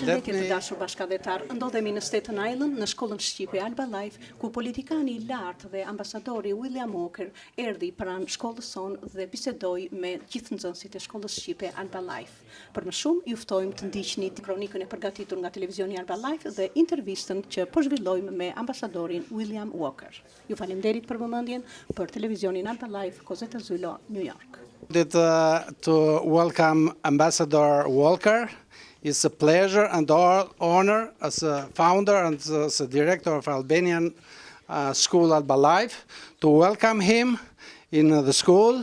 Përshëndetje të dashur bashkëdhetar, ndodhemi në Staten Island, në shkollën shqipe Alba Life, ku politikani i lartë dhe ambasadori William Walker erdhi pranë shkollës sonë dhe bisedoi me gjithë nxënësit e shkollës shqipe Alba Life. Për më shumë, ju ftojmë të ndiqni kronikën e përgatitur nga televizioni Alba Life dhe intervistën që po zhvillojmë me ambasadorin William Walker. Ju faleminderit për vëmendjen për televizionin Alba Life, Cosetta Zulo, New York. To welcome Ambassador Walker. It's a pleasure and honor as a founder and as a director of Albanian school Alba Life to welcome him in the school.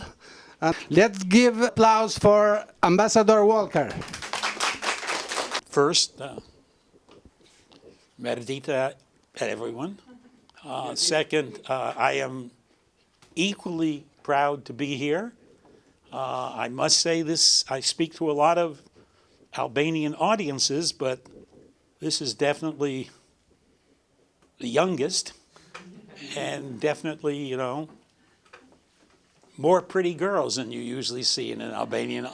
Let's give applause for Ambassador Walker. First, Merdita, everyone. Second, I am equally proud to be here. I must say this, I speak to a lot of Albanian audiences, but this is definitely the youngest and definitely, you know, more pretty girls than you usually see in an Albanian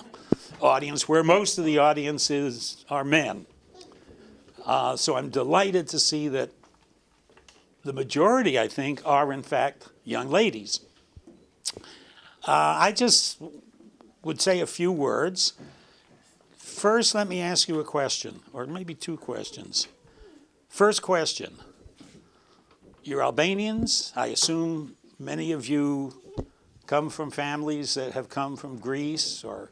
audience, where most of the audiences are men. So I'm delighted to see that the majority, I think, are in fact young ladies. I just would say a few words. First, let me ask you a question, or maybe two questions. First question, you're Albanians. I assume many of you come from families that have come from Greece or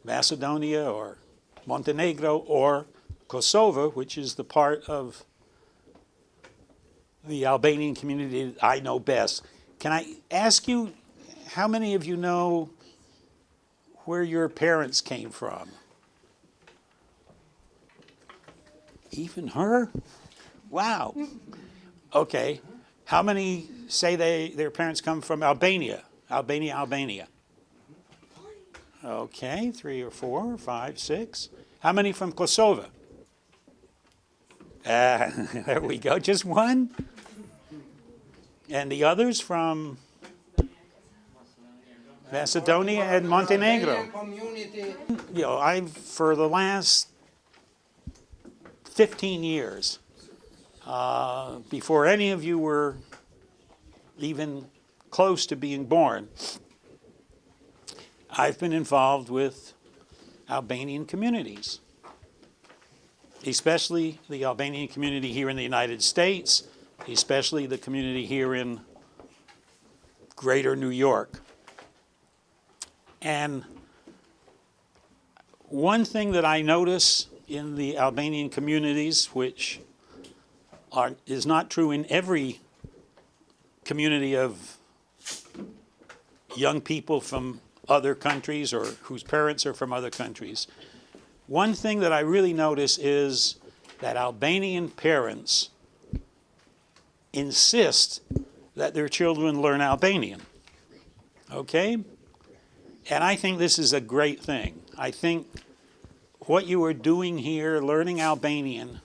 Macedonia or Montenegro or Kosovo, which is the part of the Albanian community that I know best. Can I ask you, how many of you know where your parents came from? Even her? Wow. Okay. How many say their parents come from Albania? Albania. Okay, 3 or 4 or 5, 6. How many from Kosovo? There we go, just one. And the others from Macedonia and Montenegro. You know, for the last 15 years, before any of you were even close to being born, I've been involved with Albanian communities, especially the Albanian community here in the United States, especially the community here in Greater New York. And one thing that I notice in the Albanian communities, which is not true in every community of young people from other countries or whose parents are from other countries. One thing that I really notice is that Albanian parents insist that their children learn Albanian. Okay? And I think this is a great thing. I think what you are doing here, learning Albanian,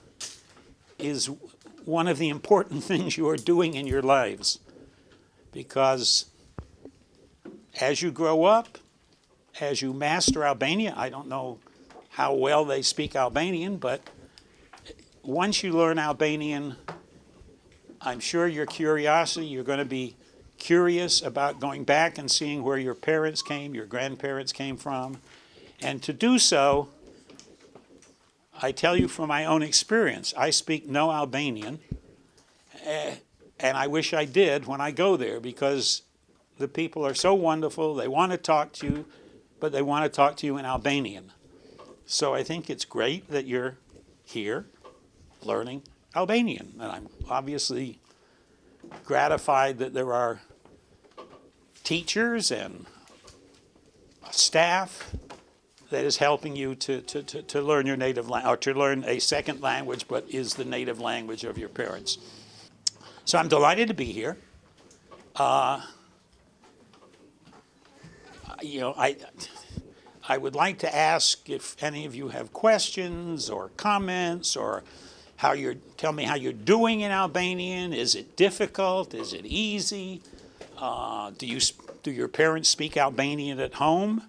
is one of the important things you are doing in your lives. Because as you grow up, as you master Albanian, I don't know how well they speak Albanian, but once you learn Albanian, I'm sure your curiosity, you're going to be curious about going back and seeing where your parents came, your grandparents came from. And to do so, I tell you from my own experience, I speak no Albanian, and I wish I did when I go there, because the people are so wonderful. They want to talk to you, but they want to talk to you in Albanian. So I think it's great that you're here learning Albanian. And I'm obviously gratified that there are teachers and staff that is helping you to learn your native language, or to learn a second language, but is the native language of your parents. So I'm delighted to be here. You know, I would like to ask if any of you have questions or comments, or tell me how you're doing in Albanian. Is it difficult? Is it easy? Do your parents speak Albanian at home?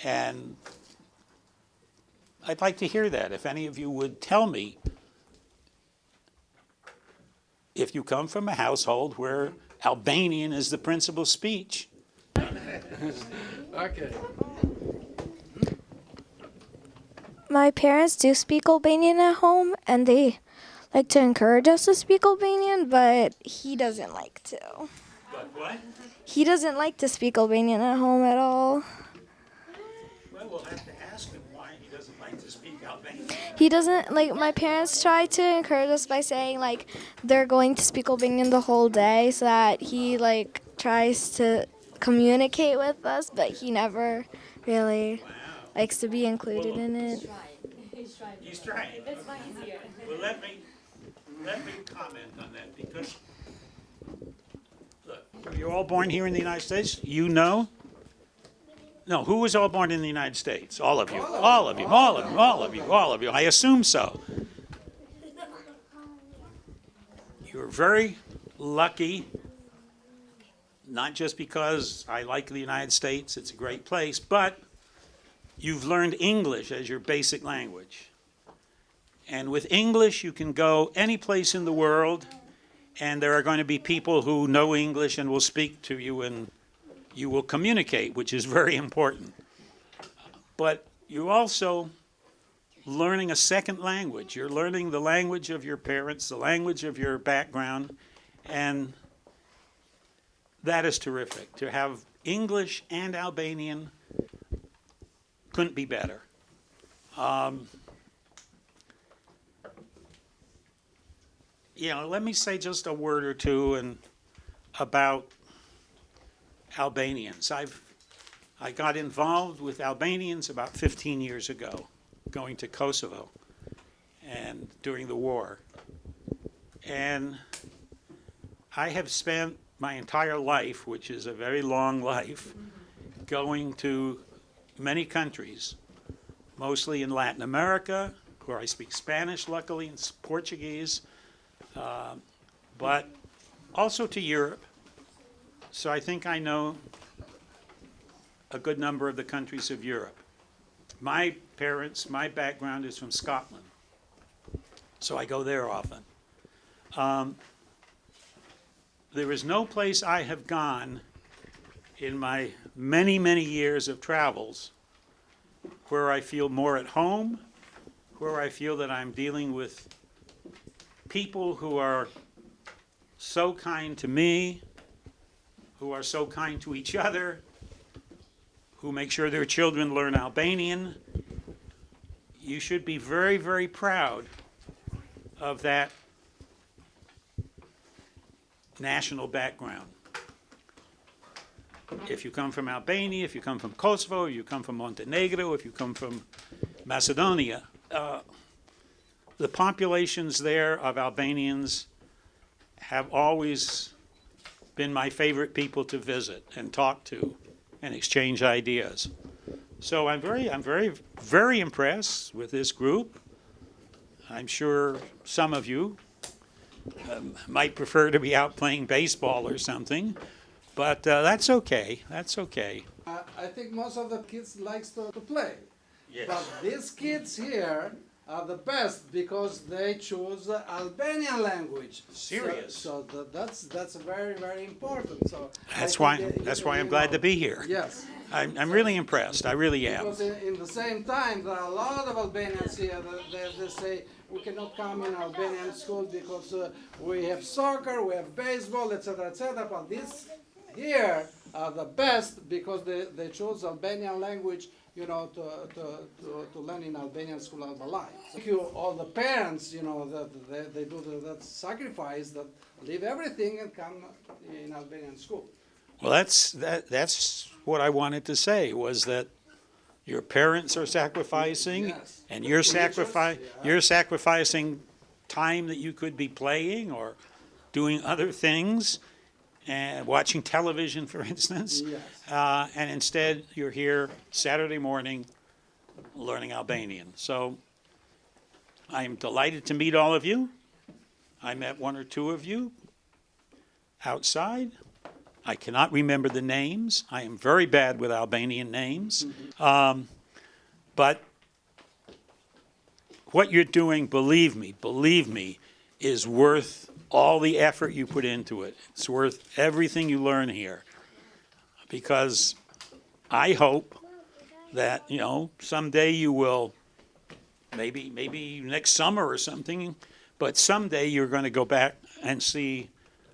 And I'd like to hear that. If any of you would tell me if you come from a household where Albanian is the principal speech. Okay. My parents do speak Albanian at home, and they like to encourage us to speak Albanian, but he doesn't like to. But what? He doesn't like to speak Albanian at home at all. Well, we'll have to ask him why he doesn't like to speak Albanian. He doesn't, like, my parents try to encourage us by saying, like, they're going to speak Albanian the whole day so that he, like, tries to communicate with us, but he never really likes to be included in it. He's trying. That's why he's here. Well, let me comment on that, because look, you're all born here in the United States. You know. No, who was all born in the United States? All of you. All of you. All of you. All of you. All of you. I assume so. You're very lucky, not just because I like the United States, it's a great place, but you've learned English as your basic language. And with English, you can go any place in the world, and there are going to be people who know English and will speak to you, and you will communicate, which is very important. But you're also learning a second language. You're learning the language of your parents, the language of your background, and that is terrific. To have English and Albanian couldn't be better. Let me say just a word or two about Albanians. I got involved with Albanians about 15 years ago, going to Kosovo and during the war. And I have spent my entire life, which is a very long life, going to many countries, mostly in Latin America, where I speak Spanish, luckily, and Portuguese, but also to Europe. So I think I know a good number of the countries of Europe. My background is from Scotland, so I go there often. There is no place I have gone in my many, many years of travels where I feel more at home, where I feel that I'm dealing with people who are so kind to me, who are so kind to each other, who make sure their children learn Albanian. You should be very, very proud of that national background. If you come from Albania, if you come from Kosovo, if you come from Montenegro, if you come from Macedonia, the populations there of Albanians have always been my favorite people to visit and talk to and exchange ideas. So I'm very, very impressed with this group. I'm sure some of you might prefer to be out playing baseball or something, but that's okay. That's okay. I think most of the kids likes to play. Yes. But these kids here are the best because they choose Albanian language. Serious. So that's very, very important. So That's I why think I'm glad to be here. Yes. I'm really impressed. I really am. Because in the same time, there are a lot of Albanians here that they say we cannot come in Albanian school because we have soccer, we have baseball, etc., etc. But these here are the best because they chose Albanian language, to learn in Albanian school Alba Life. Thank you, all the parents, that they do that sacrifice, that leave everything and come in Albanian school. Well, that's what I wanted to say, was that your parents are sacrificing, Yes. and you're Yeah. sacrificing time that you could be playing or doing other things, and watching television, for instance. Yes. And instead, you're here Saturday morning learning Albanian. So I'm delighted to meet all of you. I met one or two of you outside. I cannot remember the names. I am very bad with Albanian names. But what you're doing, believe me, is worth all the effort you put into it. It's worth everything you learn here. Because I hope that, you know, someday you will, maybe next summer or something, but someday you're going to go back and see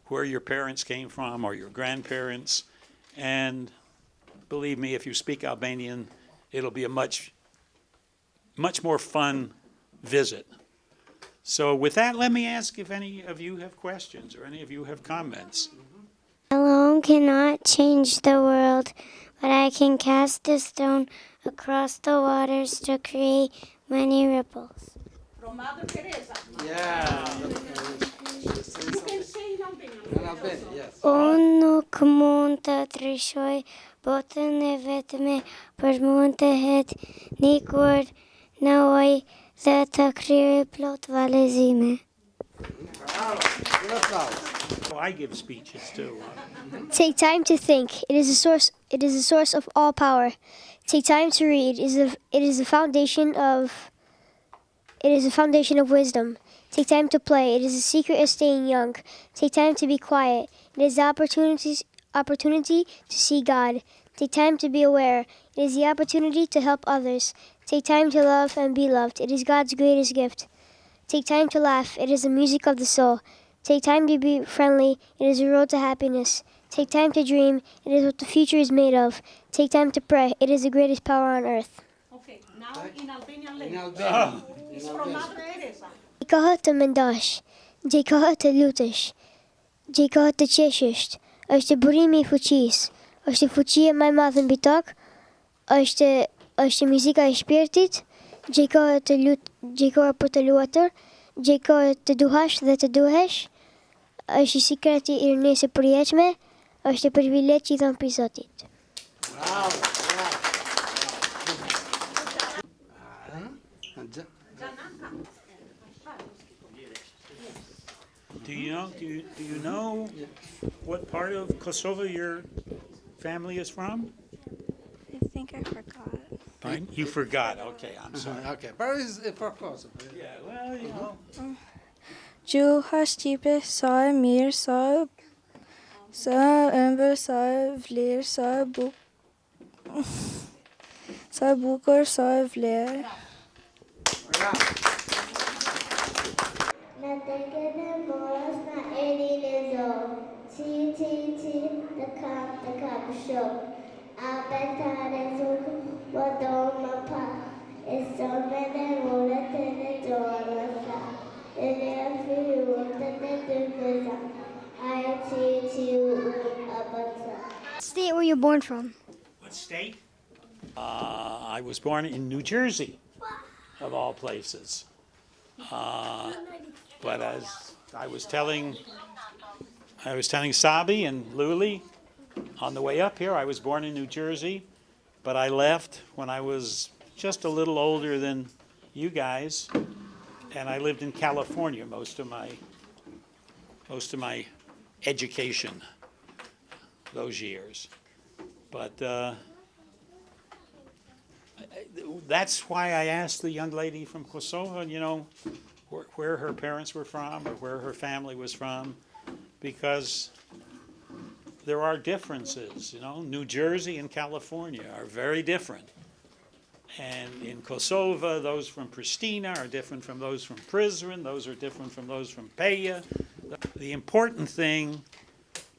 where your parents came from or your grandparents. And believe me, if you speak Albanian, it'll be a much more fun visit. So with that, let me ask if any of you have questions or any of you have comments. Alone cannot change the world, but I can cast a stone across the waters to create many ripples. From Mother Teresa. Yeah. You can say in Albanian. Yes. Unë nuk mund të ndryshoj botën e vetme për mund të het një kur në ujë dhe të krijoj plot vallëzime. Oh, I give speeches too. Take time to think. It is a source of all power. Take time to read. It is the foundation of wisdom. Take time to play. It is the secret of staying young. Take time to be quiet. It is the opportunity to see God. Take time to be aware. It is the opportunity to help others. Take time to love and be loved. It is God's greatest gift. Take time to laugh. It is the music of the soul. Take time to be friendly. It is the road to happiness. Take time to dream. It is what the future is made of. Take time to pray. It is the greatest power on earth. Okay, now in Albanian In language. Albanian. It's from Mother Teresa. Gjikohet të mendosh, gjikohet të lutesh, gjikohet të qeshësh, është burimi I fuqisë, është fuqia më e madhe mbi tokë, është muzika e shpirtit, gjikohet për të luatur, gjikohet të duhash dhe të duhesh, është sekreti I rinisë së përjetshme, është privilegj që I dhon prej Zotit. Bravo. Do you know what part of Kosovo your family is from? I think I forgot. Pardon? You forgot. Okay, I'm sorry. Okay, but it's for Kosovo. Yeah, well, you know. Gjuha shqipe sa e mirë, sa e ëmbël, sa e vlerë, sa e bukur, sa e vlerë. Në të këtë morës në eri lezon, ci, të kam shumë. A betare zukë, vëdo më pa, e son me në mullët e në dorë më sa. E në fiu të në të këza, a e ci unë a bëta. State where you're born from. What state? I was born in New Jersey, of all places. But as I was telling Sabi and Luli on the way up here, I was born in New Jersey, but I left when I was just a little older than you guys, and I lived in California most of my education those years. But that's why I asked the young lady from Kosovo, you know, where her parents were from or where her family was from, because there are differences, you know. New Jersey and California are very different. And in Kosovo, those from Pristina are different from those from Prizren, those are different from those from Peja. The important thing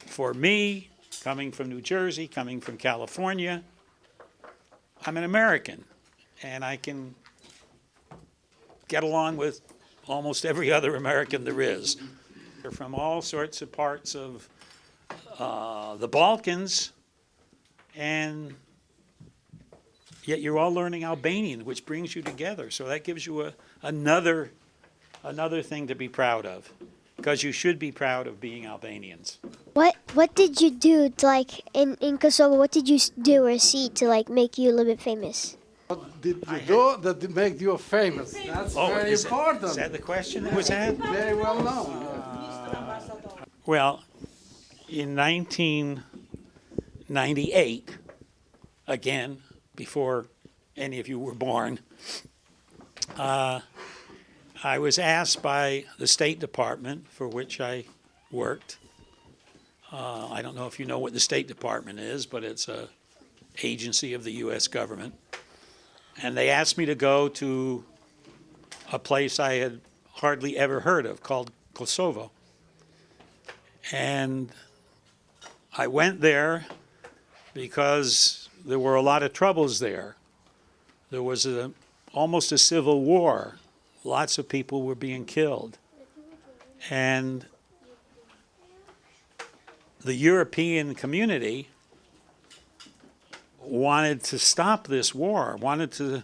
for me, coming from New Jersey, coming from California, I'm an American, and I can get along with almost every other American there is. They're from all sorts of parts of the Balkans, and yet you're all learning Albanian, which brings you together. So that gives you another thing to be proud of, because you should be proud of being Albanians. What did you do to, like, in Kosovo? What did you do or see to, like, make you a little bit famous? What did you do that made you famous? That's very important. Is that the question that was asked? Very well known. Well, in 1998, again, before any of you were born, I was asked by the State Department, for which I worked. I don't know if you know what the State Department is, but it's an agency of the U.S. government. And they asked me to go to a place I had hardly ever heard of called Kosovo. And I went there because there were a lot of troubles there. There was almost a civil war. Lots of people were being killed. And the European community wanted to stop this war, wanted to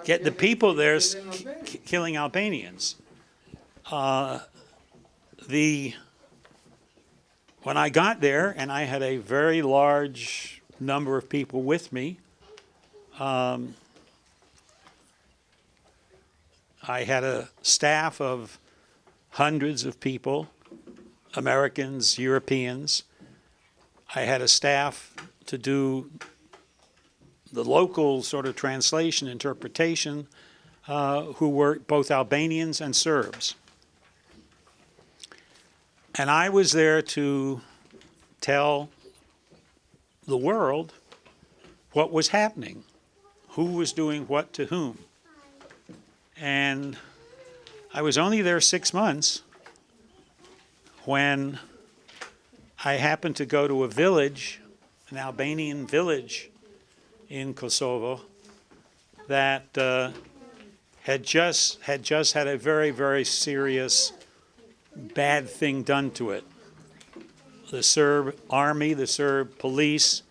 get the people there killing Albanians. When I got there, and I had a very large number of people with me, I had a staff of hundreds of people, Americans, Europeans. I had a staff to do the local sort of translation, interpretation, who were both Albanians and Serbs. And I was there to tell the world what was happening, who was doing what to whom. And I was only there 6 months when I happened to go to a village, an Albanian village in Kosovo that had just had a very, very serious bad thing done to it. The Serb army, the Serb police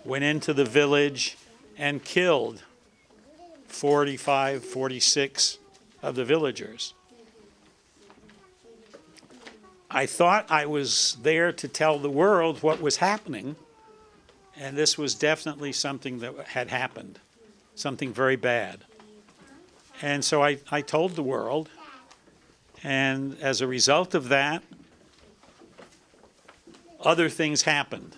went into the village and killed 45, 46 of the villagers. I thought I was there to tell the world what was happening, and this was definitely something that had happened, something very bad. And so I told the world, and as a result of that, other things happened.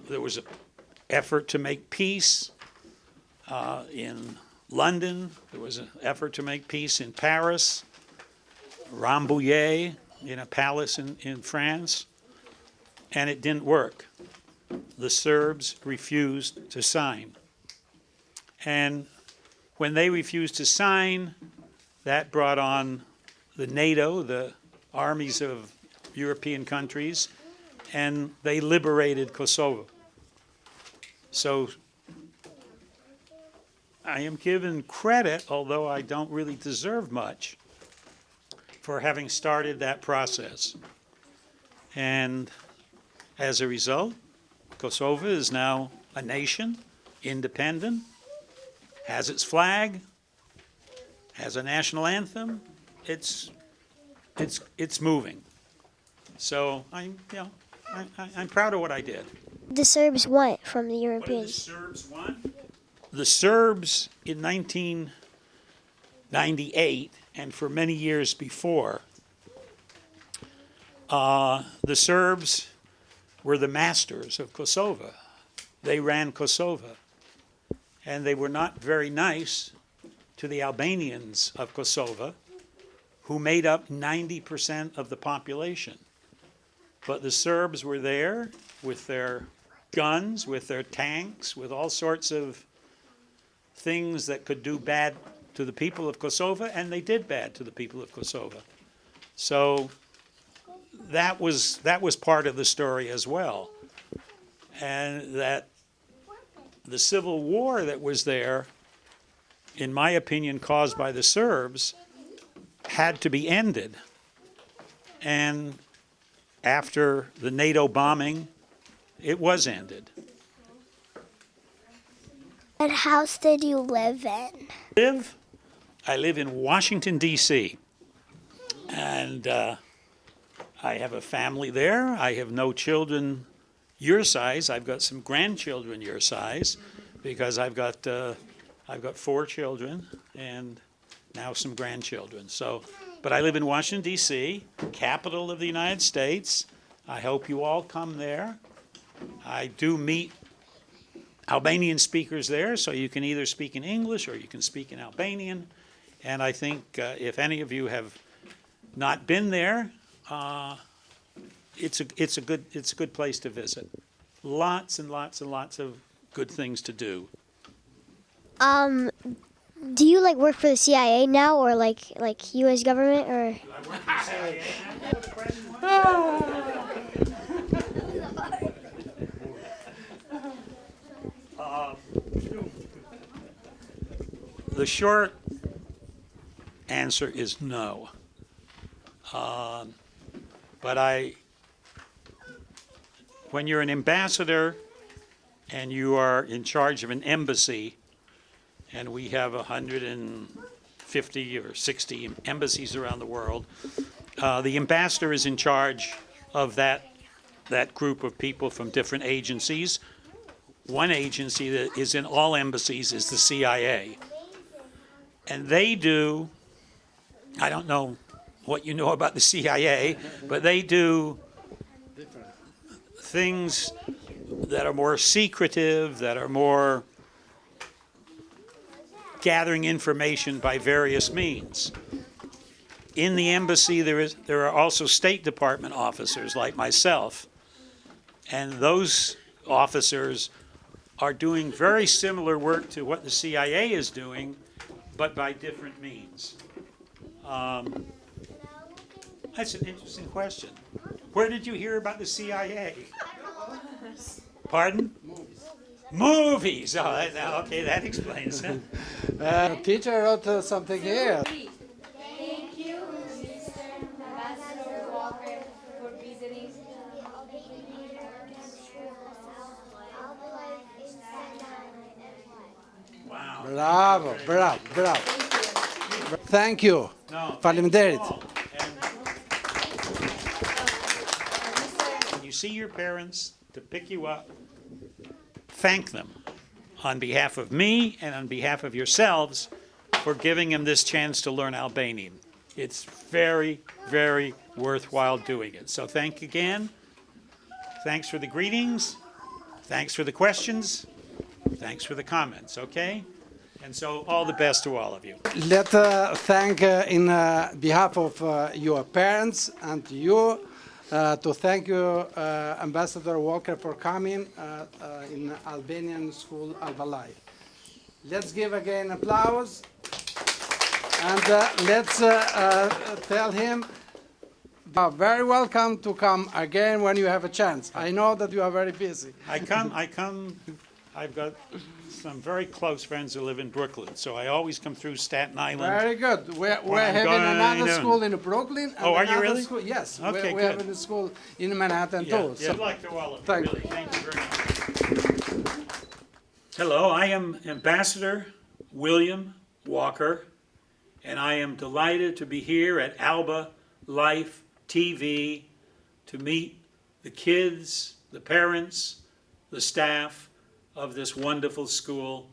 There was an effort to make peace in London. There was an effort to make peace in Paris, Rambouillet, in a palace in France, and it didn't work. The Serbs refused to sign. And when they refused to sign, that brought on the NATO, the armies of European countries, and they liberated Kosovo. So I am given credit, although I don't really deserve much, for having started that process. And as a result, Kosovo is now a nation, independent, has its flag, has a national anthem. It's moving. So I'm proud of what I did. The Serbs want from the What did the Europeans. Serbs want? The Serbs in 1998 and for many years before, the Serbs were the masters of Kosovo. They ran Kosovo. And they were not very nice to the Albanians of Kosovo, who made up 90% of the population. But the Serbs were there with their guns, with their tanks, with all sorts of things that could do bad to the people of Kosovo, and they did bad to the people of Kosovo. So that was part of the story as well. And that the civil war that was there, in my opinion, caused by the Serbs, had to be ended. And after the NATO bombing, it was ended. What house did you live in? I live in Washington, D.C. And I have a family there. I have no children your size. I've got some grandchildren your size because I've got 4 children and now some grandchildren. So, but I live in Washington, D.C., capital of the United States. I hope you all come there. I do meet Albanian speakers there, so you can either speak in English or you can speak in Albanian. And I think if any of you have not been there, it's a good place to visit. Lots and lots and lots of good things to do. Do you like work for the CIA now, or like U.S. government, or? I work for the CIA now. The short answer is no. But when you're an ambassador and you are in charge of an embassy, and we have 150 or 60 embassies around the world, the ambassador is in charge of that group of people from different agencies. One agency that is in all embassies is the CIA. And they do, I don't know what you know about the CIA, but they do things that are more secretive, that are more gathering information by various means. In the embassy, there are also State Department officers like myself, and those officers are doing very similar work to what the CIA is doing, but by different means. That's an interesting question. Where did you hear about the CIA? Pardon? Movies. Oh, okay, that explains it. Teacher wrote something here. Thank you, Mr. Ambassador Walker, for visiting. Wow. Bravo, bravo, bravo. Thank you. No, Faleminderit. And when you see your parents to pick you up, thank them on behalf of me and on behalf of yourselves for giving them this chance to learn Albanian. It's very, very worthwhile doing it. So thank you again. Thanks for the greetings. Thanks for the questions. Thanks for the comments, okay? And so all the best to all of you. Let's thank in behalf of your parents and you, to thank you, Ambassador Walker, for coming in Albanian school Alba Life. Let's give again applause, and let's tell him you are very welcome to come again when you have a chance. I know that you are very busy. I've got some very close friends who live in Brooklyn, so I always come through Staten Island. Very good. We're I'm having going another in. school in Brooklyn. And Oh, are you another really? School, yes. Okay, we're good. having a school in Manhattan too. Yeah, good luck to all of you, Thank you. really. Thank you very much. Hello, I am Ambassador William Walker, and I am delighted to be here at Alba Life TV to meet the kids, the parents, the staff of this wonderful school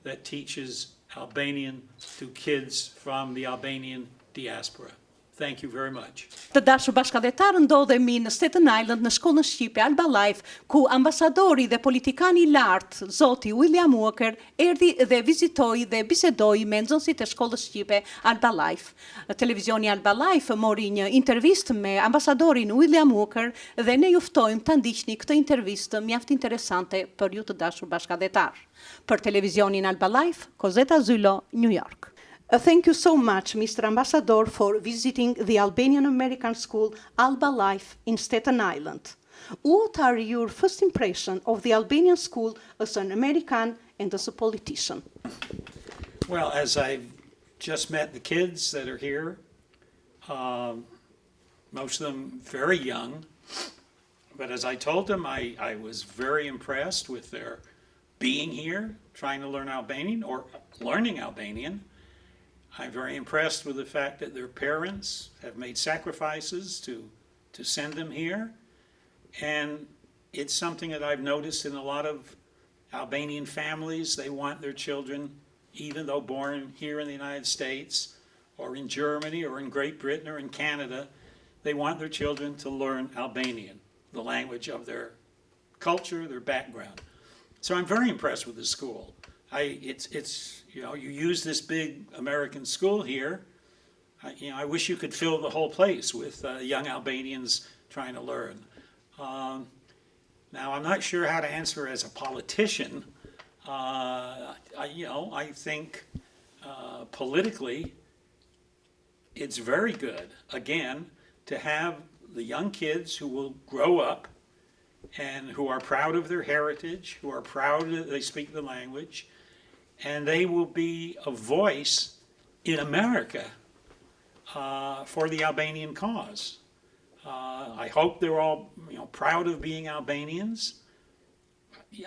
that teaches Albanian to kids from the Albanian diaspora. Thank you very much. Të dashur bashkëdhetarë, ndodhemi në Staten Island në shkollën shqipe Alba Life, ku ambasadori dhe politikani i lartë, zoti William Walker, erdhi dhe vizitoi dhe bisedoi me nxënësit e shkollës shqipe Alba Life. Televizioni Alba Life mori një intervistë me ambasadorin William Walker dhe ne ju ftojmë ta ndiqni këtë intervistë mjaft interesante për ju të dashur bashkëdhetarë. Për televizionin Alba Life, Kozeta Zylo, New York. Thank you so much, Mr. Ambassador, for visiting the Albanian American School Alba Life in Staten Island. What are your first impressions of the Albanian school as an American and as a politician? Well, as I've just met the kids that are here, most of them very young, but as I told them, I was very impressed with their being here, trying to learn Albanian or learning Albanian. I'm very impressed with the fact that their parents have made sacrifices to send them here. And it's something that I've noticed in a lot of Albanian families. They want their children, even though born here in the United States or in Germany or in Great Britain or in Canada, they want their children to learn Albanian, the language of their culture, their background. So I'm very impressed with the school. It's you know, you use this big American school here. I wish you could fill the whole place with young Albanians trying to learn. Now, I'm not sure how to answer as a politician. I think politically, it's very good, again, to have the young kids who will grow up and who are proud of their heritage, who are proud that they speak the language, and they will be a voice in America for the Albanian cause. I hope they're all, proud of being Albanians.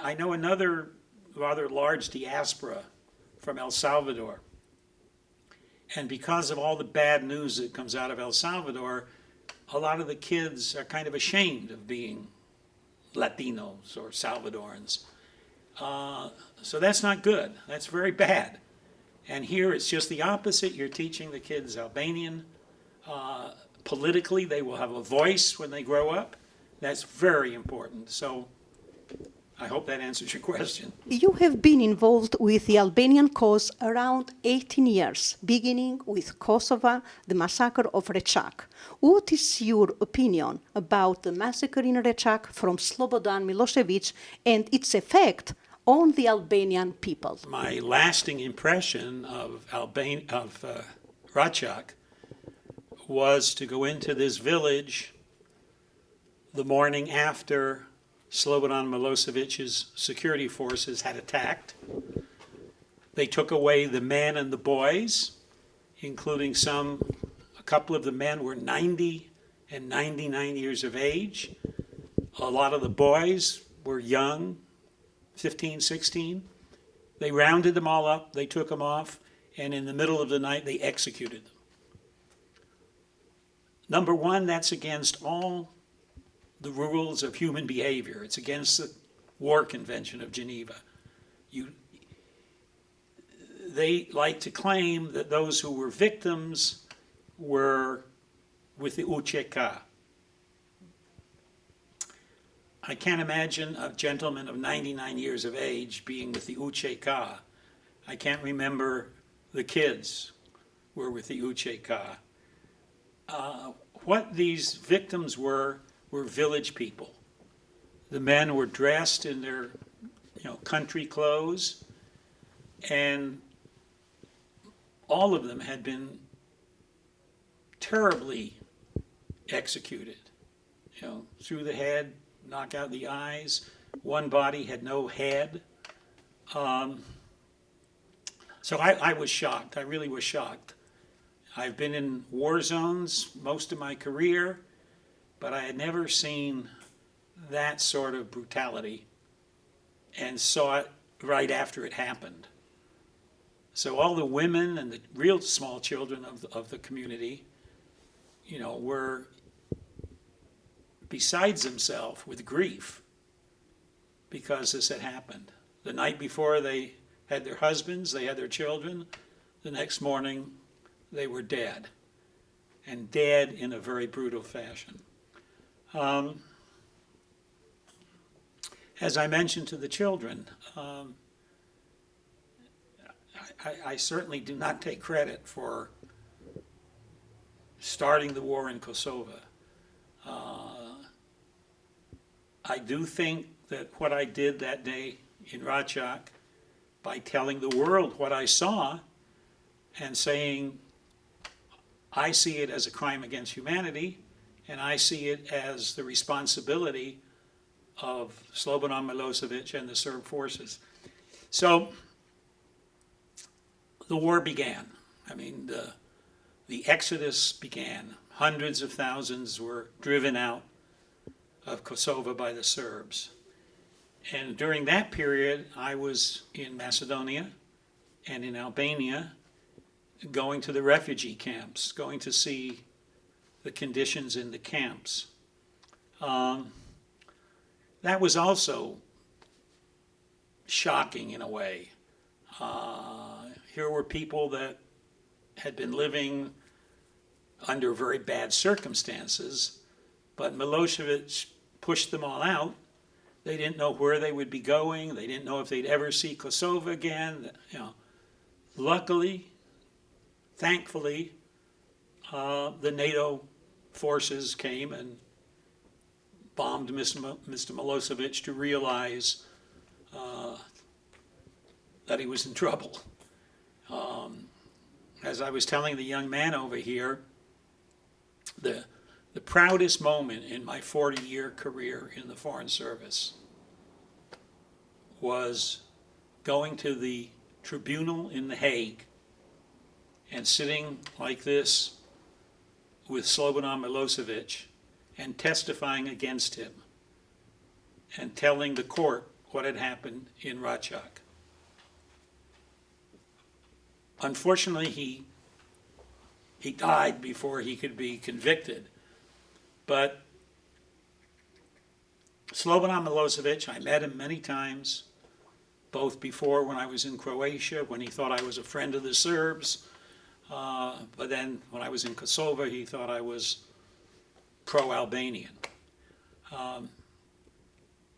I know another rather large diaspora from El Salvador. And because of all the bad news that comes out of El Salvador, a lot of the kids are kind of ashamed of being Latinos or Salvadorans. So that's not good. That's very bad. And here it's just the opposite. You're teaching the kids Albanian. Politically, they will have a voice when they grow up. That's very important. So I hope that answers your question. You have been involved with the Albanian cause around 18 years, beginning with Kosovo, the massacre of Rečak. What is your opinion about the massacre in Rečak from Slobodan Milošević and its effect on the Albanian people? My lasting impression of Rečak was to go into this village the morning after Slobodan Milošević's security forces had attacked. They took away the men and the boys, including a couple of the men were 90 and 99 years of age. A lot of the boys were young, 15, 16. They rounded them all up, they took them off, and in the middle of the night they executed them. Number one, that's against all the rules of human behavior. It's against the War Convention of Geneva. They like to claim that those who were victims were with the UÇK. I can't imagine a gentleman of 99 years of age being with the UÇK. I can't remember the kids were with the UÇK. What these victims were village people. The men were dressed in their, country clothes, and all of them had been terribly executed. Through the head, knock out the eyes. One body had no head. So I was shocked. I really was shocked. I've been in war zones most of my career, but I had never seen that sort of brutality and saw it right after it happened. So all the women and the real small children of the community, were besides themselves with grief because this had happened. The night before they had their husbands, they had their children. The next morning, they were dead, and dead in a very brutal fashion. As I mentioned to the children, I certainly do not take credit for starting the war in Kosovo. I do think that what I did that day in Rečak, by telling the world what I saw and saying, I see it as a crime against humanity, and I see it as the responsibility of Slobodan Milošević and the Serb forces. So the war began. I mean, the exodus began. Hundreds of thousands were driven out of Kosovo by the Serbs. And during that period, I was in Macedonia and in Albania, going to the refugee camps, going to see the conditions in the camps. That was also shocking in a way. Here were people that had been living under very bad circumstances, but Milošević pushed them all out They didn't know where they would be going. They didn't know if they'd ever see Kosovo again. You know, luckily, thankfully, the NATO forces came and bombed Mr. Milosevic to realize that he was in trouble. As I was telling the young man over here, the proudest moment in my 40-year career in the Foreign Service was going to the tribunal in The Hague and sitting like this with Slobodan Milosevic and testifying against him and telling the court what had happened in Racak. Unfortunately, he died before he could be convicted. But Slobodan Milosevic, I met him many times, both before when I was in Croatia, when he thought I was a friend of the Serbs, but then when I was in Kosovo, he thought I was pro-Albanian.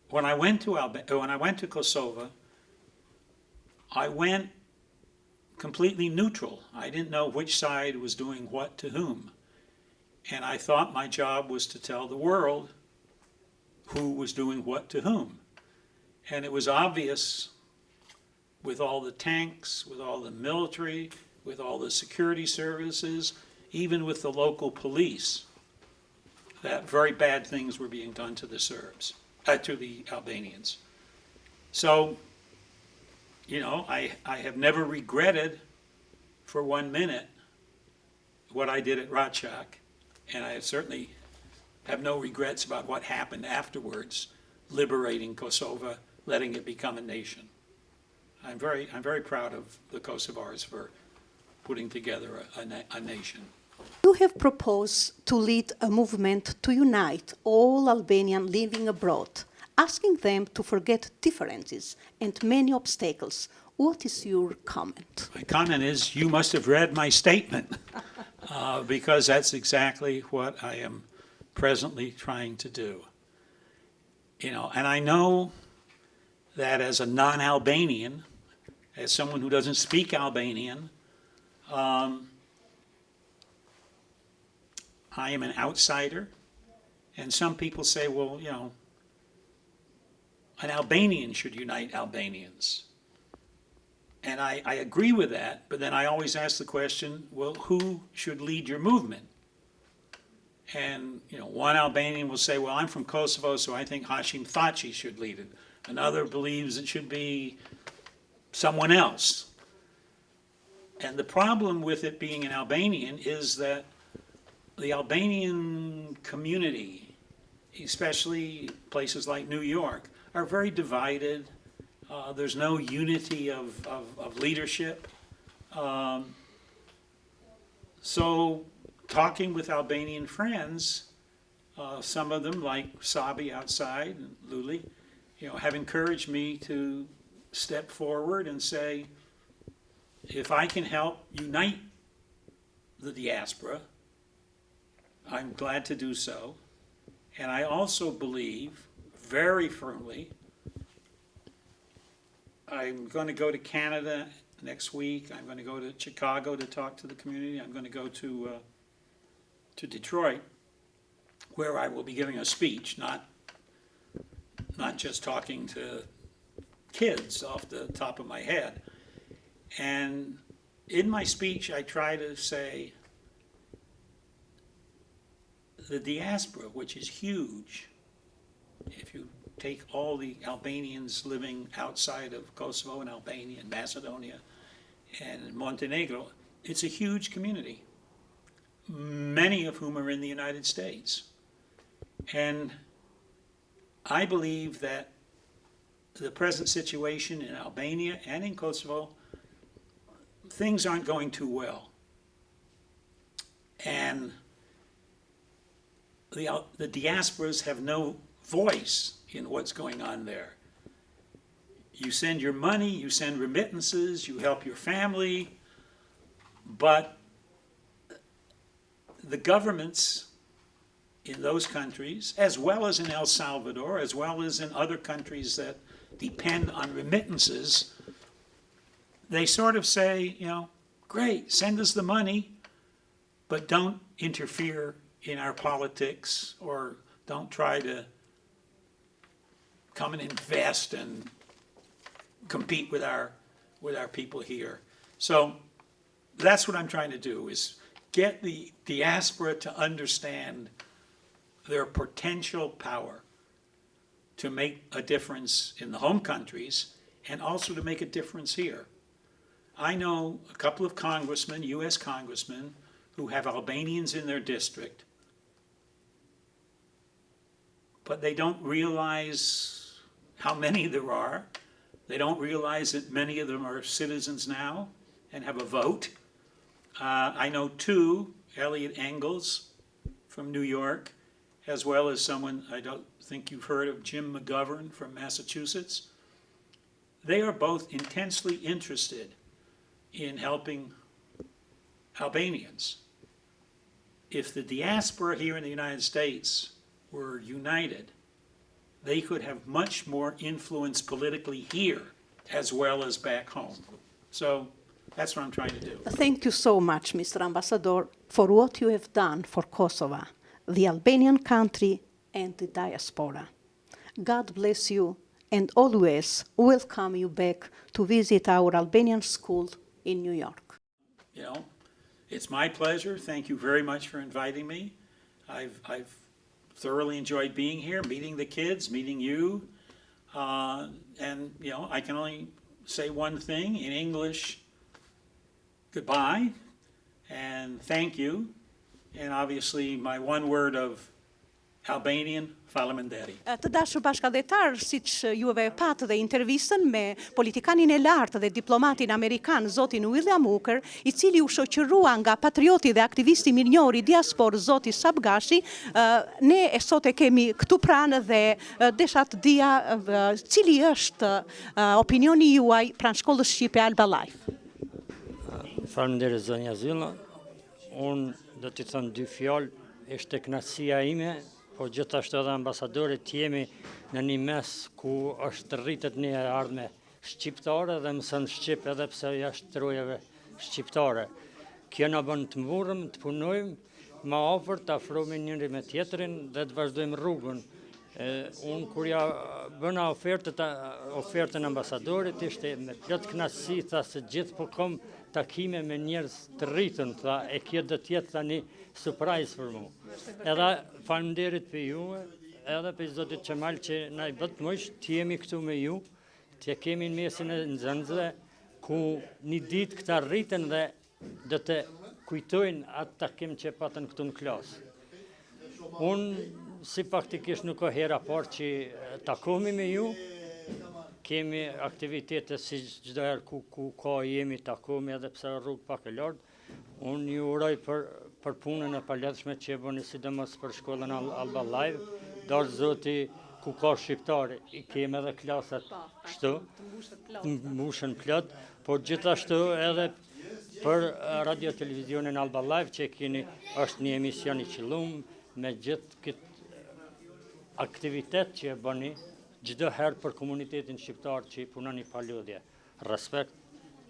When I went to Kosovo, I went completely neutral. I didn't know which side was doing what to whom. And I thought my job was to tell the world who was doing what to whom. And it was obvious with all the tanks, with all the military, with all the security services, even with the local police, that very bad things were being done to the Serbs, to the Albanians. So, you know, I have never regretted for 1 minute what I did at Racak, and I certainly have no regrets about what happened afterwards, liberating Kosovo, letting it become a nation. I'm very proud of the Kosovars for putting together a nation. You have proposed to lead a movement to unite all Albanians living abroad, asking them to forget differences and many obstacles. What is your comment? My comment is you must have read my statement because that's exactly what I am presently trying to do. You know, and I know that as a non-Albanian, as someone who doesn't speak Albanian, I am an outsider. And some people say, well, you know, an Albanian should unite Albanians. And I agree with that, but then I always ask the question, well, who should lead your movement? And, you know, one Albanian will say, well, I'm from Kosovo, so I think Hashim Thaçi should lead it. Another believes it should be someone else. And the problem with it being an Albanian is that the Albanian community, especially places like New York, are very divided. There's no unity of leadership. So talking with Albanian friends, some of them like Sabi outside and Luli, you know, have encouraged me to step forward and say, if I can help unite the diaspora, I'm glad to do so. And I also believe very firmly, I'm going to go to Canada next week. I'm going to go to Chicago to talk to the community. I'm going to go to Detroit, where I will be giving a speech, not just talking to kids off the top of my head. And in my speech, I try to say the diaspora, which is huge, if you take all the Albanians living outside of Kosovo and Albania and Macedonia and Montenegro, it's a huge community, many of whom are in the United States. And I believe that the present situation in Albania and in Kosovo, things aren't going too well. And the diasporas have no voice in what's going on there. You send your money, you send remittances, you help your family, but the governments in those countries, as well as in El Salvador, as well as in other countries that depend on remittances, they sort of say, you know, great, send us the money, but don't interfere in our politics or don't try to come and invest and compete with our people here. So that's what I'm trying to do, is get the diaspora to understand their potential power to make a difference in the home countries and also to make a difference here. I know a couple of congressmen, U.S. congressmen, who have Albanians in their district, but they don't realize how many there are. They don't realize that many of them are citizens now and have a vote. I know two, Elliot Engels from New York, as well as someone, I don't think you've heard of, Jim McGovern from Massachusetts. They are both intensely interested in helping Albanians. If the diaspora here in the United States were united, they could have much more influence politically here as well as back home. So that's what I'm trying to do. Thank you so much, Mr. Ambassador, for what you have done for Kosovo, the Albanian country, and the diaspora. God bless you, and always welcome you back to visit our Albanian school in New York. You know, it's my pleasure. Thank you very much for inviting me. I've thoroughly enjoyed being here, meeting the kids, meeting you. And, you know, I can only say one thing in English: goodbye and thank you. And obviously my one word of Albanian, falemenderi. Të dashur bashkëdhetar, siç juve pat dhe intervistën me politikanin e lartë dhe diplomatin amerikan, zotin William Hooker, I cili u shoqërua nga patrioti dhe aktivisti mirnjor I diasporë, zoti Sabgashi, ne sot e kemi këtu pranë dhe desha të dija cili është opinioni juaj pranë shkollës shqipe Alba Life. Faleminderit zonja Zylla. Unë do t'i them dy fjalë, ishte kënaqësia ime, po gjithashtu edhe ambasadorit jemi në një mes ku është rritet një ardhme shqiptare dhe mëson shqip edhe pse jashtë trojave shqiptare. Kjo na bën të mburrëm, të punojmë më afër, të afrohemi njëri me tjetrin dhe të vazhdojmë rrugën. Unë kur ja bëna ofertën ambasadorit, ishte me plot kënaqësi, tha se gjithë po kom takime me njerëz të rritën, tha e kjo do të jetë tani surprise për mua. Edhe faleminderit për juve, edhe për zotit Qemal që na I bët mosh të jemi këtu me ju, të kemi në mesin e nxënësve ku një ditë këta rriten dhe do të kujtojnë atë takim që patën këtu në klasë. Unë si faktikisht nuk ka hera parë që takohemi me ju, kemi aktivitete si çdo herë ku ka jemi takohemi edhe pse rrugë pak e lartë. Unë ju uroj për punën e paletshme që e bëni sidomos për shkollën Alba Live, dorë zoti ku ka shqiptare, I kemi edhe klasat kështu, mbushën plot, por gjithashtu edhe për radio televizionin Alba Live që keni është një emision I qëllum me gjithë këtë aktivitet që e bëni çdo herë për komunitetin shqiptar që I punoni pa lodhje. Respekt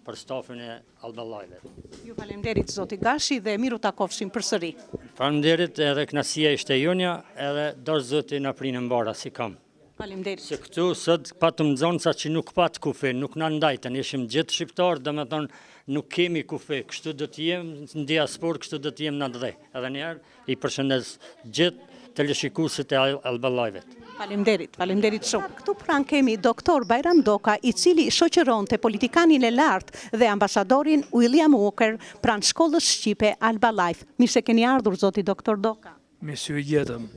për stafin e Alba Live. Ju faleminderit zoti Gashi dhe miru takofshim përsëri. Faleminderit, edhe kënaqësia ishte jonja, edhe dorë zoti na prinë mbara si kam. Faleminderit. Se këtu sot patëm nxënësa që nuk pat kufe, nuk na ndajtën, ishim gjithë shqiptar, domethënë nuk kemi kufe, kështu do të jem në diasporë, kështu do të jem në dhe. Edhe një herë I përshëndes gjithë teleshikuesit e Alba Live-it. Faleminderit shumë. Këtu pranë kemi doktor Bajram Doka, I cili shoqëronte politikanin e lartë dhe ambasadorin William Hooker pranë shkollës shqipe Alba Life. Mirë se keni ardhur zoti doktor Doka. Mirë jetëm.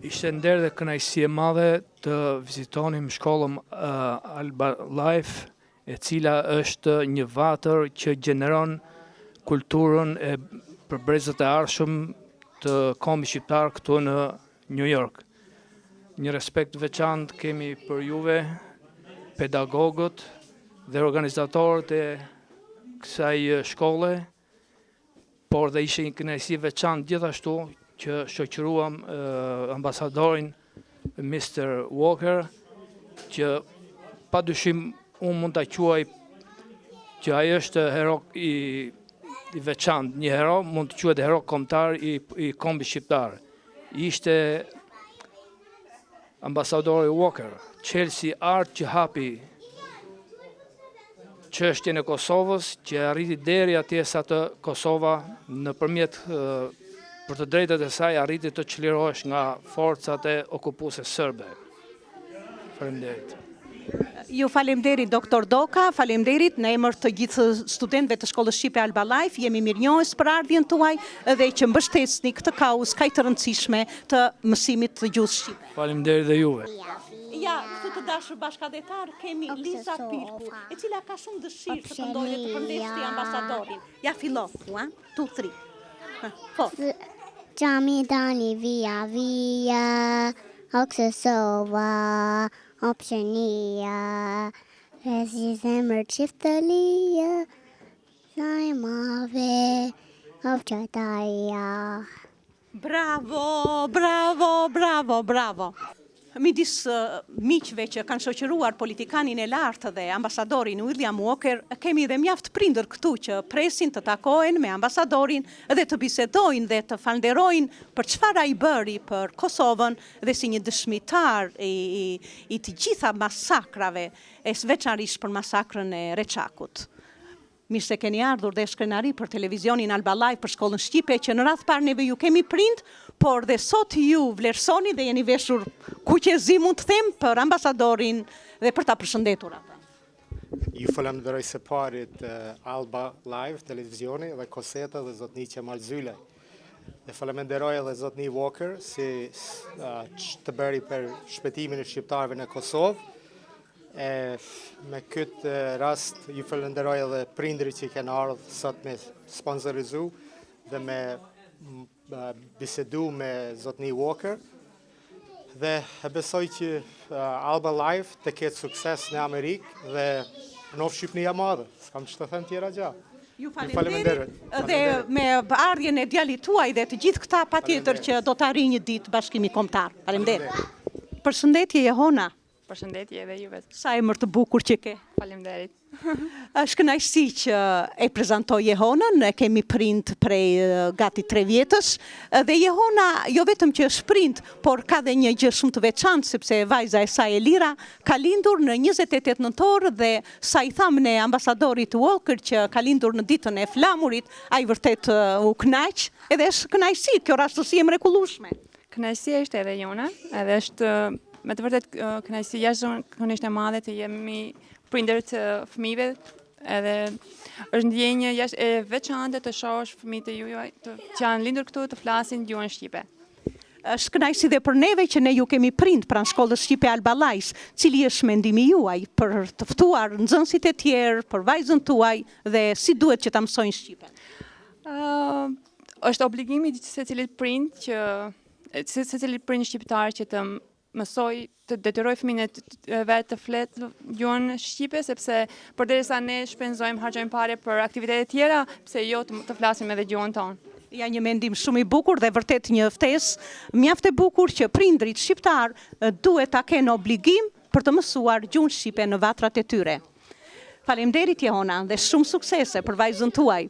Ishte nder dhe kënaqësi e madhe të vizitonim shkollën Alba Life, e cila është një vatër që gjeneron kulturën e përbrezët e arshëm të kombit shqiptar këtu në New York. Një respekt veçantë kemi për juve, pedagogët dhe organizatorët e kësaj shkolle, por dhe ishte një kënaqësi veçantë gjithashtu që shoqëruam ambasadorin Mr. Walker, që padyshim unë mund ta quaj që ai është hero i veçantë, një hero mund të quhet hero kombëtar i kombit shqiptar. Ishte ambasadori Walker, Chelsea Art që hapi çështjen e Kosovës, që arriti deri atje sa të Kosova nëpërmjet për të drejtat e saj arriti të çlirohesh nga forcat e okupuese serbe. Faleminderit. Ju falemderit Dr. Doka, falemderit në emër të gjithë studentëve të Shkollës Shqipe Alba Life, jemi mirënjohës për ardhjen tuaj dhe që mbështesni këtë kauzë kaq të rëndësishme të mësimit të gjuhës shqipe. Faleminderit dhe juve. Ja, këtu të dashur bashkëdhetar, kemi Liza Pilku, e cila ka shumë dëshirë të këndojë dhe të përndeshti ambasadorin. Ja fillo, 1, 2, 3. Po. Gjami dani via via, Oksesova, Opshënia, Rezi zemër çiftëlia, Sajmave, Opqataria. Bravo, bravo, bravo, bravo. Midis miqve që kanë shoqëruar politikanin e lartë dhe ambasadorin William Walker, kemi dhe mjaft prindër këtu që presin të takohen me ambasadorin dhe të bisedojnë dhe të falënderojnë për çfarë ai bëri për Kosovën dhe si një dëshmitar i të gjitha masakrave, e veçanërisht për masakrën e Reçakut. Mirë se keni ardhur dhe shkrenari për televizionin Alba Live për Shkollën Shqipe, që në radh parë neve ju kemi prind, por dhe sot ju vlerësoni dhe jeni veshur kuqezi, mund të them, për ambasadorin dhe për ta përshëndetur ata. Ju falenderoj së parit Alba Live, televizioni dhe Koseta dhe zotni Qemal Zyle. Dhe falenderoj edhe zotni Walker si të bëri për shpëtimin e shqiptarëve në Kosovë. Me këtë rast ju falenderoj edhe prindërit që kanë ardhur sot me sponsorizu dhe me bisedu me zotni Walker, dhe e besoj që Alba Live të ketë sukses në Amerikë dhe në Shqipënia madhe. S'kam që të them tjera gjatë. Ju falenderit dhe me ardhjen e djalit tuaj dhe të gjithë këta patjetër që do të arrijë një ditë bashkimi kombëtar. Faleminderit. Përshëndetje Jehona. Përshëndetje edhe juve. Sa emër të bukur që ke. Faleminderit. Është kënaqësi që e prezantoj Jehonën, ne kemi prind prej gati 3 vjetësh, dhe Jehona jo vetëm që është prind, por ka dhe një gjë shumë të veçantë, sepse vajza e saj Elira ka lindur në 28 nëntor dhe sa i tham ne ambasadorit Walker që ka lindur në ditën e flamurit, ai vërtet u kënaq, edhe është kënaqësi, kjo rastësi e mrekullueshme. Kënaqësia është edhe jona, edhe është me të vërtet kënaqësi jashtëzakonisht e madhe të jemi prindër të fëmijëve, edhe është ndjenjë jashtë e veçantë të shohësh fëmijët e juaj që janë lindur këtu të flasin gjuhën shqipe. Është kënaqësi dhe për neve që ne ju kemi prind pranë Shkollës Shqipe Alba Live, cili është mendimi juaj për të ftuar nxënësit e tjerë, për vajzën tuaj dhe si duhet që ta mësojnë shqipen? Është obligimi i secilit prind shqiptar që të mësoj të detyroj fëmijën e vet të fletë gjuhën shqipe, sepse përderisa ne shpenzojmë, harxojmë parë për aktivitete tjera, pse jo të flasim edhe gjuhën tonë. Ja, një mendim shumë i bukur dhe vërtet një ftesë mjaft e bukur që prindrit shqiptar duhet ta kenë obligim për të mësuar gjuhën shqipe në vatrat e tyre. Faleminderit Jehona dhe shumë suksese për vajzën tuaj.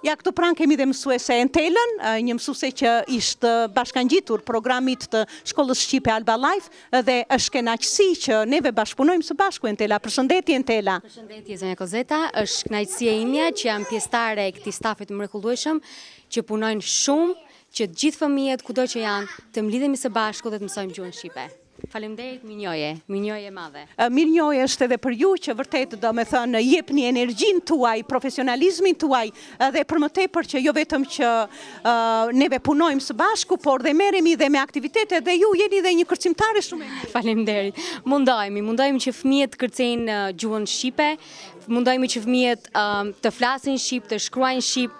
Ja, këtu pranë kemi dhe mësuese Entelën, një mësuese që ishte bashkangjitur programit të Shkollës Shqipe Alba Live dhe është kënaqësi që neve bashkëpunojmë së bashku. Entela, përshëndetje Entela. Përshëndetje zonja Kozeta, është kënaqësia ime që jam pjesëtare e këtij stafi të mrekullueshëm që punojnë shumë, që të gjithë fëmijët kudo që janë të mlidhemi së bashku dhe të mësojmë gjuhën shqipe. Faleminderit, mirënjohje madhe. Mirënjohje është edhe për ju që vërtet do me thënë jepni energjinë tuaj, profesionalizmin tuaj dhe për më tepër që jo vetëm që neve punojmë së bashku, por dhe merremi dhe me aktivitete dhe ju jeni dhe një kërcimtare shumë e mirë. Faleminderit. Mundohemi që fëmijët kërcejnë gjuhën shqipe, mundohemi që fëmijët të flasin shqip, të shkruajnë shqip,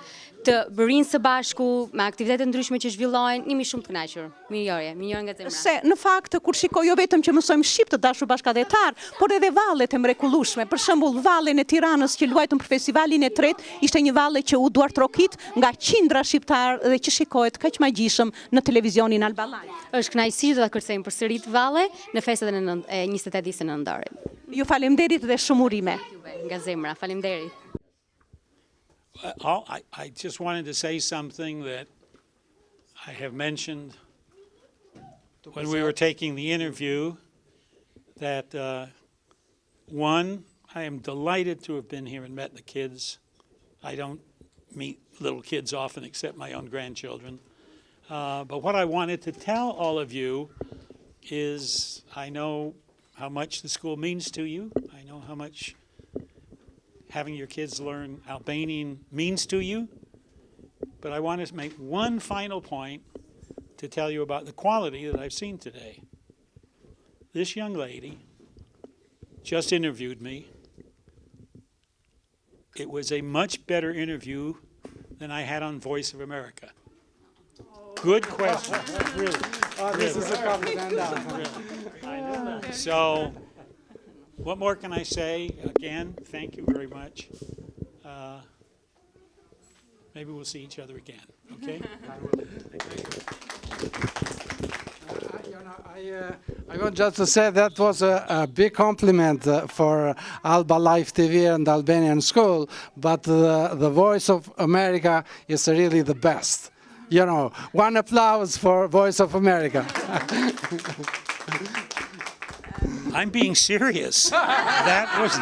të bërinë së bashku, me aktivitetet ndryshme që zhvillojnë, jemi shumë të kënaqur. Mirë nga zemra. Se në fakt kur shikoj jo vetëm që mësojmë shqip të dashur bashkëdhetar, por edhe vallet e mrekullueshme. Për shembull, vallen e Tiranës që luajtën për festivalin e tretë, ishte një valle që u duartrokit nga qindra shqiptar dhe që shikohet kaq magjishëm në televizionin Alba Live. Është kënaqësi që do ta kërcejmë përsëri të valle në festat e 28 nëntorit. Ju faleminderit dhe shumë urime. Nga zemra, faleminderit. I just wanted to say something that I have mentioned when we were taking the interview, that one, I am delighted to have been here and met the kids. I don't meet little kids often except my own grandchildren. But what I wanted to tell all of you is I know how much the school means to you. I know how much having your kids learn Albanian means to you. But I want to make one final point to tell you about the quality that I've seen today. This young lady just interviewed me. It was a much better interview than I had on Voice of America. Good question. Really. This is a compliment. So, what more can I say? Again, thank you very much. Maybe we'll see each other again, okay? I want just to say that was a big compliment for Alba Live TV and Albanian School, but the Voice of America is really the best. You know, one applause for Voice of America. I'm being serious. That was...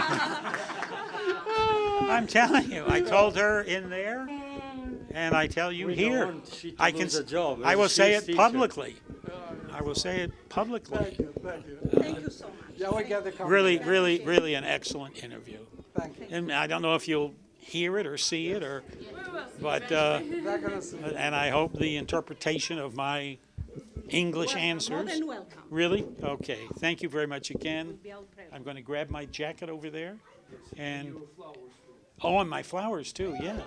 I'm telling you, I told her in there, and I tell you here. I will say it publicly. I will say it publicly. Thank you. Thank you so much. Yeah, we get the compliment. Really an excellent interview. Thank you. And I don't know if you'll hear it or see it, but and I hope the interpretation of my English answers. More than welcome. Really? Okay. Thank you very much again. I'm going to grab my jacket over there, and and my flowers too. Yeah.